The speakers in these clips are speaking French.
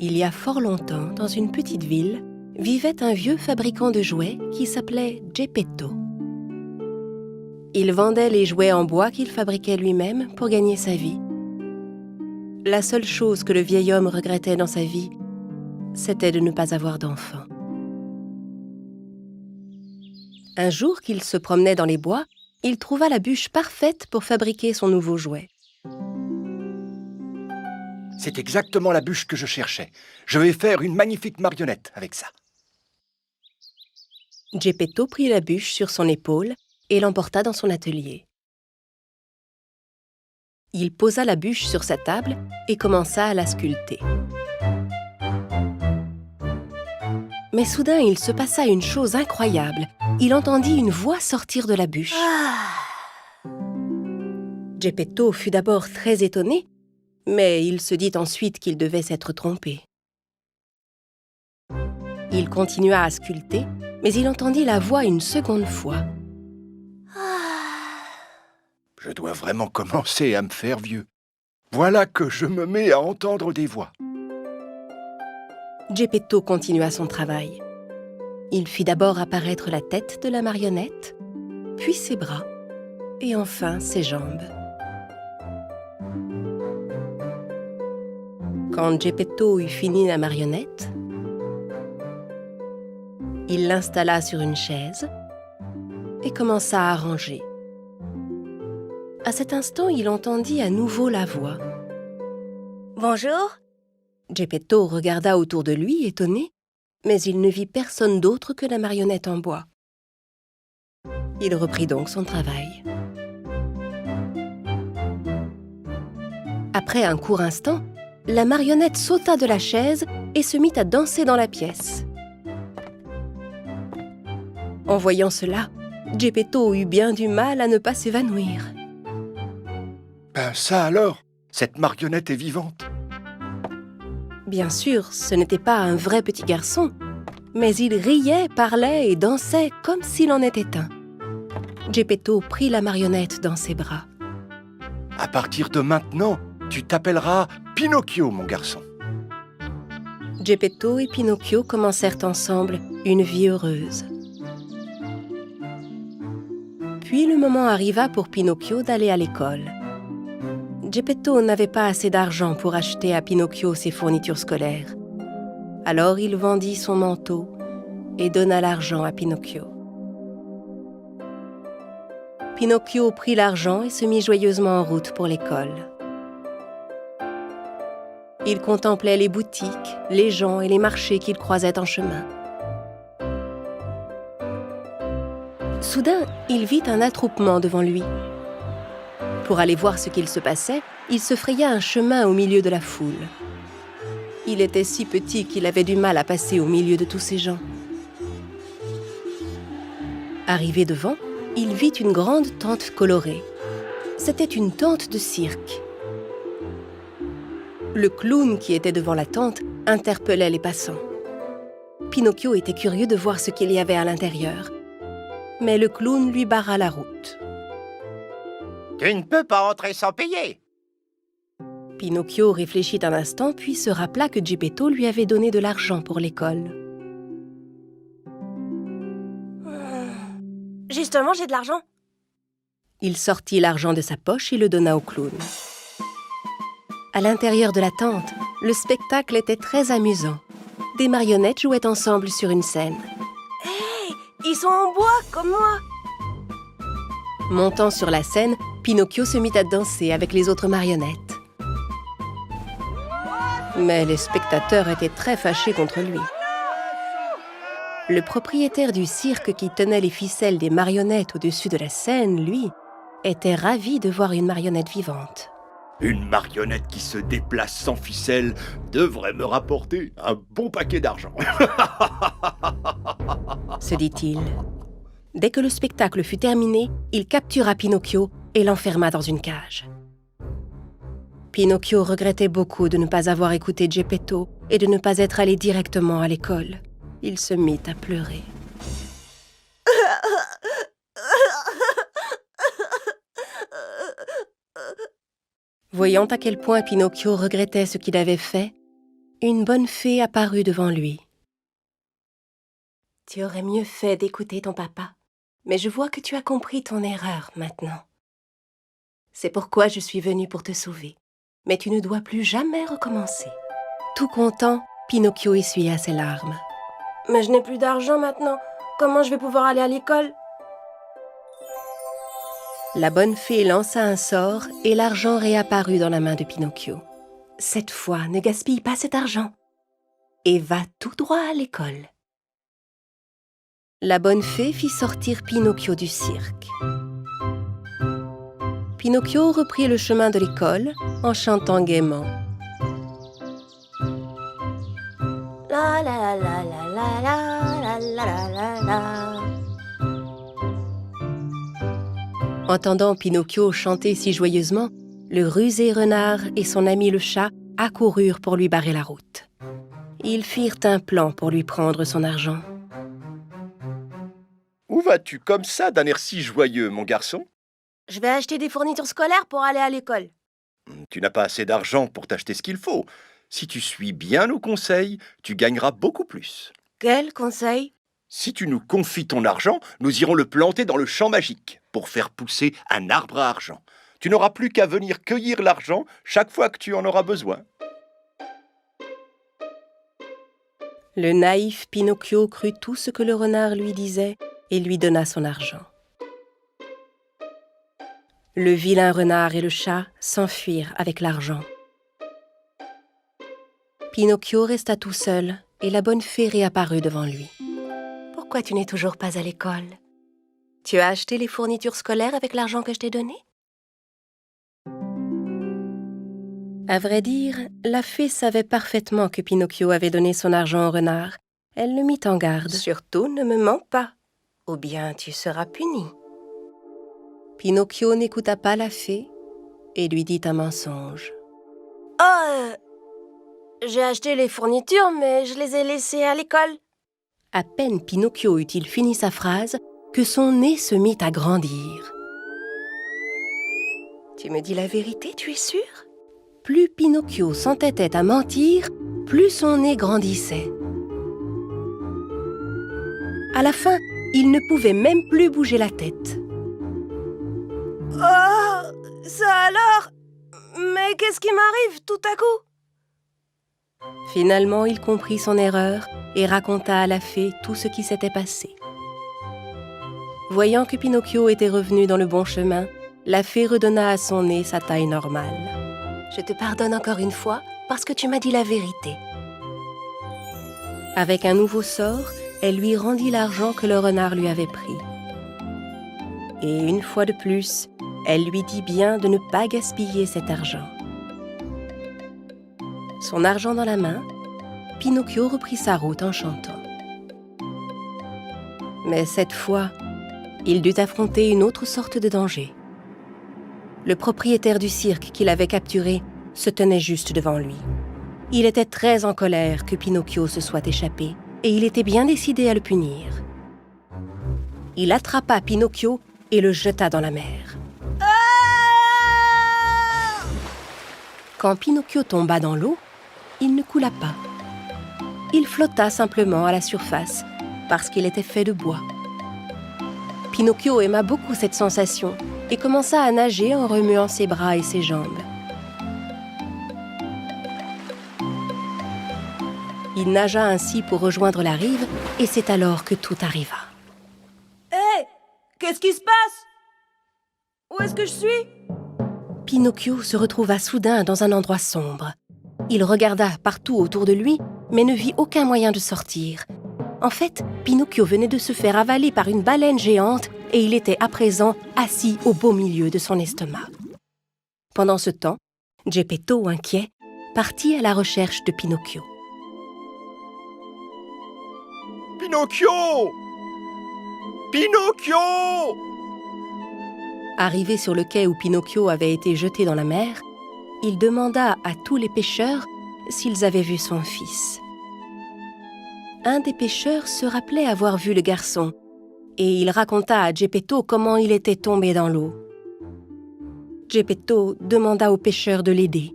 Il y a fort longtemps, dans une petite ville, vivait un vieux fabricant de jouets qui s'appelait Geppetto. Il vendait les jouets en bois qu'il fabriquait lui-même pour gagner sa vie. La seule chose que le vieil homme regrettait dans sa vie, c'était de ne pas avoir d'enfant. Un jour qu'il se promenait dans les bois, il trouva la bûche parfaite pour fabriquer son nouveau jouet. C'est exactement la bûche que je cherchais. Je vais faire une magnifique marionnette avec ça. Geppetto prit la bûche sur son épaule et l'emporta dans son atelier. Il posa la bûche sur sa table et commença à la sculpter. Mais soudain, il se passa une chose incroyable. Il entendit une voix sortir de la bûche. Geppetto fut d'abord très étonné, mais il se dit ensuite qu'il devait s'être trompé. Il continua à sculpter, mais il entendit la voix une seconde fois. Je dois vraiment commencer à me faire vieux. Voilà que je me mets à entendre des voix. Geppetto continua son travail. Il fit d'abord apparaître la tête de la marionnette, puis ses bras, et enfin ses jambes. Quand Geppetto eut fini la marionnette, il l'installa sur une chaise et commença à ranger. À cet instant, il entendit à nouveau la voix. « Bonjour !» Geppetto regarda autour de lui, étonné, mais il ne vit personne d'autre que la marionnette en bois. Il reprit donc son travail. Après un court instant, la marionnette sauta de la chaise et se mit à danser dans la pièce. En voyant cela, Geppetto eut bien du mal à ne pas s'évanouir. Ben ça alors, cette marionnette est vivante. Bien sûr, ce n'était pas un vrai petit garçon, mais il riait, parlait et dansait comme s'il en était un. Geppetto prit la marionnette dans ses bras. À partir de maintenant, tu t'appelleras Pinocchio, mon garçon. Geppetto et Pinocchio commencèrent ensemble une vie heureuse. Puis le moment arriva pour Pinocchio d'aller à l'école. Geppetto n'avait pas assez d'argent pour acheter à Pinocchio ses fournitures scolaires. Alors il vendit son manteau et donna l'argent à Pinocchio. Pinocchio prit l'argent et se mit joyeusement en route pour l'école. Il contemplait les boutiques, les gens et les marchés qu'il croisait en chemin. Soudain, il vit un attroupement devant lui. Pour aller voir ce qu'il se passait, il se fraya un chemin au milieu de la foule. Il était si petit qu'il avait du mal à passer au milieu de tous ces gens. Arrivé devant, il vit une grande tente colorée. C'était une tente de cirque. Le clown qui était devant la tente interpellait les passants. Pinocchio était curieux de voir ce qu'il y avait à l'intérieur. Mais le clown lui barra la route. « Tu ne peux pas entrer sans payer !» Pinocchio réfléchit un instant, puis se rappela que Geppetto lui avait donné de l'argent pour l'école. « Justement, j'ai de l'argent. » Il sortit l'argent de sa poche et le donna au clown. À l'intérieur de la tente, le spectacle était très amusant. Des marionnettes jouaient ensemble sur une scène. Hey, ils sont en bois, comme moi. Montant sur la scène, Pinocchio se mit à danser avec les autres marionnettes. Mais les spectateurs étaient très fâchés contre lui. Le propriétaire du cirque qui tenait les ficelles des marionnettes au-dessus de la scène, lui, était ravi de voir une marionnette vivante. Une marionnette qui se déplace sans ficelle devrait me rapporter un bon paquet d'argent. Se dit-il. Dès que le spectacle fut terminé, il captura Pinocchio et l'enferma dans une cage. Pinocchio regrettait beaucoup de ne pas avoir écouté Geppetto et de ne pas être allé directement à l'école. Il se mit à pleurer. Voyant à quel point Pinocchio regrettait ce qu'il avait fait, une bonne fée apparut devant lui. « Tu aurais mieux fait d'écouter ton papa. Mais je vois que tu as compris ton erreur maintenant. C'est pourquoi je suis venue pour te sauver. Mais tu ne dois plus jamais recommencer. » Tout content, Pinocchio essuya ses larmes. « Mais je n'ai plus d'argent maintenant. Comment je vais pouvoir aller à l'école ?» La bonne fée lança un sort et l'argent réapparut dans la main de Pinocchio. « Cette fois, ne gaspille pas cet argent et va tout droit à l'école. » La bonne fée fit sortir Pinocchio du cirque. Pinocchio reprit le chemin de l'école en chantant gaiement. La la la la la la la la la la. Entendant Pinocchio chanter si joyeusement, le rusé renard et son ami le chat accoururent pour lui barrer la route. Ils firent un plan pour lui prendre son argent. « Où vas-tu comme ça d'un air si joyeux, mon garçon ? » « Je vais acheter des fournitures scolaires pour aller à l'école. » « Tu n'as pas assez d'argent pour t'acheter ce qu'il faut. Si tu suis bien nos conseils, tu gagneras beaucoup plus. » « Quel conseil ?»« Si tu nous confies ton argent, nous irons le planter dans le champ magique pour faire pousser un arbre à argent. Tu n'auras plus qu'à venir cueillir l'argent chaque fois que tu en auras besoin. » Le naïf Pinocchio crut tout ce que le renard lui disait et lui donna son argent. Le vilain renard et le chat s'enfuirent avec l'argent. Pinocchio resta tout seul et la bonne fée réapparut devant lui. « Pourquoi tu n'es toujours pas à l'école? Tu as acheté les fournitures scolaires avec l'argent que je t'ai donné ?» À vrai dire, la fée savait parfaitement que Pinocchio avait donné son argent au renard. Elle le mit en garde. « Surtout ne me mens pas, ou bien tu seras puni. » Pinocchio n'écouta pas la fée et lui dit un mensonge. « Oh, j'ai acheté les fournitures, mais je les ai laissées à l'école. » À peine Pinocchio eut-il fini sa phrase que son nez se mit à grandir. « Tu me dis la vérité, tu es sûr ?» Plus Pinocchio s'entêtait à mentir, plus son nez grandissait. À la fin, il ne pouvait même plus bouger la tête. « Oh, ça alors? Mais qu'est-ce qui m'arrive tout à coup ?» Finalement, il comprit son erreur et raconta à la fée tout ce qui s'était passé. Voyant que Pinocchio était revenu dans le bon chemin, la fée redonna à son nez sa taille normale. « Je te pardonne encore une fois parce que tu m'as dit la vérité. » Avec un nouveau sort, elle lui rendit l'argent que le renard lui avait pris. Et une fois de plus, elle lui dit bien de ne pas gaspiller cet argent. Son argent dans la main, Pinocchio reprit sa route en chantant. Mais cette fois, il dut affronter une autre sorte de danger. Le propriétaire du cirque qu'il avait capturé se tenait juste devant lui. Il était très en colère que Pinocchio se soit échappé et il était bien décidé à le punir. Il attrapa Pinocchio et le jeta dans la mer. Quand Pinocchio tomba dans l'eau, il ne coula pas. Il flotta simplement à la surface parce qu'il était fait de bois. Pinocchio aima beaucoup cette sensation et commença à nager en remuant ses bras et ses jambes. Il nagea ainsi pour rejoindre la rive et c'est alors que tout arriva. « Hé, qu'est-ce qui se passe? Où est-ce que je suis ?» Pinocchio se retrouva soudain dans un endroit sombre. Il regarda partout autour de lui, mais ne vit aucun moyen de sortir. En fait, Pinocchio venait de se faire avaler par une baleine géante et il était à présent assis au beau milieu de son estomac. Pendant ce temps, Geppetto, inquiet, partit à la recherche de Pinocchio. « Pinocchio! Pinocchio !» Arrivé sur le quai où Pinocchio avait été jeté dans la mer, il demanda à tous les pêcheurs s'ils avaient vu son fils. Un des pêcheurs se rappelait avoir vu le garçon et il raconta à Geppetto comment il était tombé dans l'eau. Geppetto demanda au pêcheur de l'aider.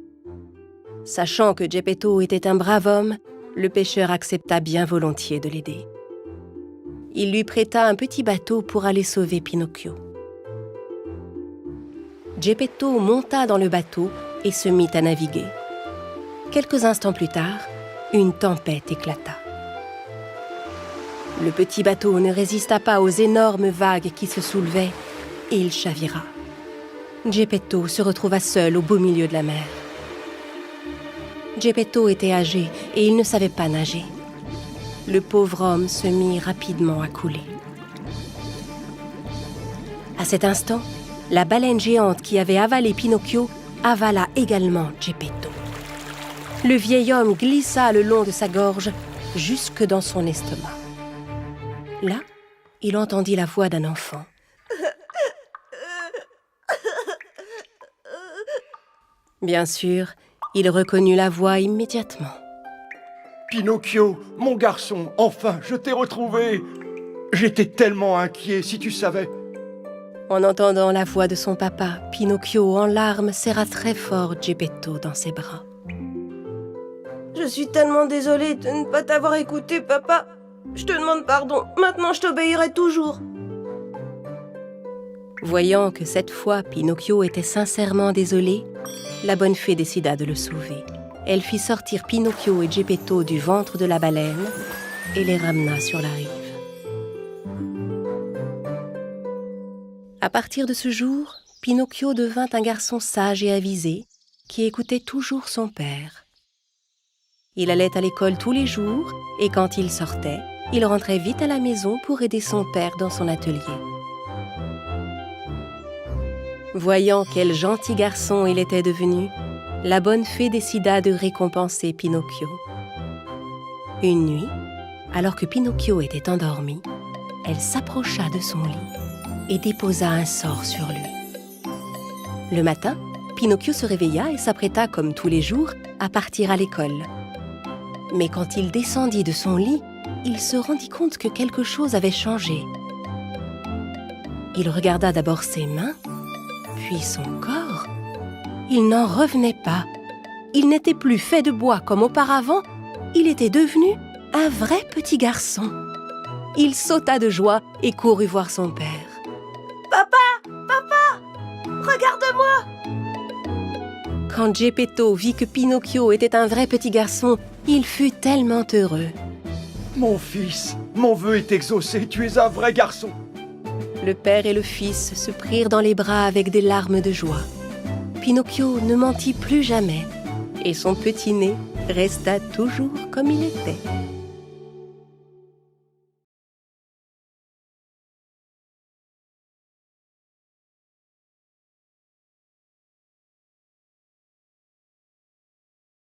Sachant que Geppetto était un brave homme, le pêcheur accepta bien volontiers de l'aider. Il lui prêta un petit bateau pour aller sauver Pinocchio. Geppetto monta dans le bateau et se mit à naviguer. Quelques instants plus tard, une tempête éclata. Le petit bateau ne résista pas aux énormes vagues qui se soulevaient et il chavira. Geppetto se retrouva seul au beau milieu de la mer. Geppetto était âgé et il ne savait pas nager. Le pauvre homme se mit rapidement à couler. À cet instant, la baleine géante qui avait avalé Pinocchio avala également Geppetto. Le vieil homme glissa le long de sa gorge jusque dans son estomac. Là, il entendit la voix d'un enfant. Bien sûr, il reconnut la voix immédiatement. Pinocchio, mon garçon, enfin, je t'ai retrouvé. J'étais tellement inquiet, si tu savais. En entendant la voix de son papa, Pinocchio, en larmes, serra très fort Geppetto dans ses bras. Je suis tellement désolée de ne pas t'avoir écouté, papa. Je te demande pardon. Maintenant, je t'obéirai toujours. Voyant que cette fois Pinocchio était sincèrement désolé, la bonne fée décida de le sauver. Elle fit sortir Pinocchio et Geppetto du ventre de la baleine et les ramena sur la rive. À partir de ce jour, Pinocchio devint un garçon sage et avisé qui écoutait toujours son père. Il allait à l'école tous les jours et quand il sortait, il rentrait vite à la maison pour aider son père dans son atelier. Voyant quel gentil garçon il était devenu, la bonne fée décida de récompenser Pinocchio. Une nuit, alors que Pinocchio était endormi, elle s'approcha de son lit et déposa un sort sur lui. Le matin, Pinocchio se réveilla et s'apprêta, comme tous les jours, à partir à l'école. Mais quand il descendit de son lit, il se rendit compte que quelque chose avait changé. Il regarda d'abord ses mains, puis son corps. Il n'en revenait pas. Il n'était plus fait de bois comme auparavant. Il était devenu un vrai petit garçon. Il sauta de joie et courut voir son père. « Papa! Papa! Regarde-moi » Quand Geppetto vit que Pinocchio était un vrai petit garçon, il fut tellement heureux. Mon fils, mon vœu est exaucé, tu es un vrai garçon. Le père et le fils se prirent dans les bras avec des larmes de joie. Pinocchio ne mentit plus jamais et son petit nez resta toujours comme il était.